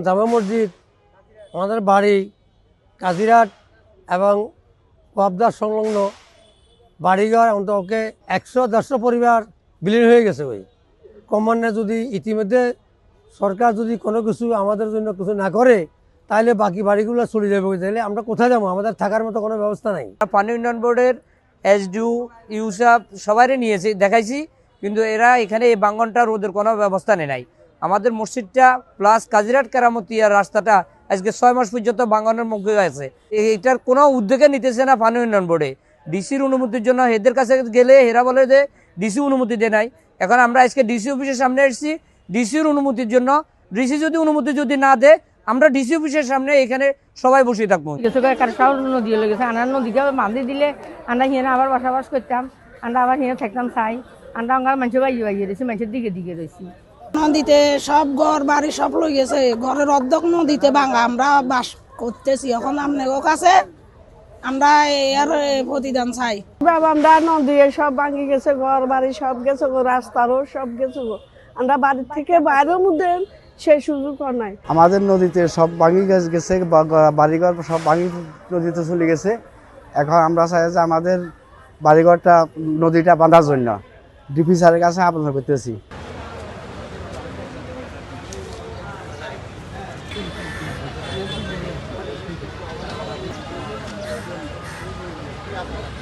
জামা মসজিদ, আমাদের বাড়ি কাজিরাট এবং ওয়াবদার সংলগ্ন বাড়িঘর অন্তত 100-150 পরিবার বিলীন হয়ে গেছে। ওই ক্রমান্বয়ে যদি ইতিমধ্যে সরকার যদি কোনো কিছু আমাদের জন্য কিছু না করে তাহলে বাকি বাড়িগুলো চলে যাবে। তাহলে আমরা কোথায় যাবো? আমাদের থাকার মতো কোনো ব্যবস্থা নাই। পানি উন্নয়ন বোর্ডের এসডিও ইউসাফ সবাইরে নিয়েছি, দেখাইছি, কিন্তু এরা এখানে এই বাঙ্গনটা রোদের কোনো ব্যবস্থা নেই। আমাদের মসজিদটা প্লাস কাজিরাট কেরামতিয়ার রাস্তাটা আজকে 6 মাস পর্যন্ত বাঙ্গনের মুখে আছে। এটার কোনো উদ্যোগে নিতেছে না পানি উন্নয়ন বোর্ডে। ডিসির অনুমতির জন্য এদের কাছে গেলে এরা বলে যে ডিসি অনুমতি দেয় নাই। এখন আমরা আজকে ডিসি অফিসের সামনে এসেছি ডিসির অনুমতির জন্য। ডিসি যদি অনুমতি না দেয় আমরা ডিসি অফিসের সামনে এখানে সবাই বসে থাকবো। নদী লেগেছে, আনার নদীকে বাঁধি দিলে আমরা হিনে আবার বসবাস করতাম, আমরা আবার হিনে থাকতাম চাই। আমরা আমার মানুষের বাইরে বাইরে রয়েছি, মানুষের দিকে দিকে রয়েছি। নদীতে সব ঘর বাড়ি সব লই গেছে, ঘরের অর্ধেক নদীতে ভাঙা। আমরা বাস করতেছি এখন আপনাদের কাছে, আমরা এর প্রতিদান চাই। আমরা নদী সব ভাঙি গেছে, ঘর বাড়ি সব গেছে, রাস্তারও সব গেছে। আমরা বাড়ির থেকে বাইরের মধ্যে সেই সুযোগ নাই। আমাদের নদীতে সব ভাঙি গেছে, বাড়িঘর সব ভাঙি নদীতে চলে গেছে। এখন আমরা চাই যে আমাদের বাড়িঘরটা নদীটা বাঁধার জন্য ডিপি স্যারের কাছে আবেদন করতেছি। Yeah.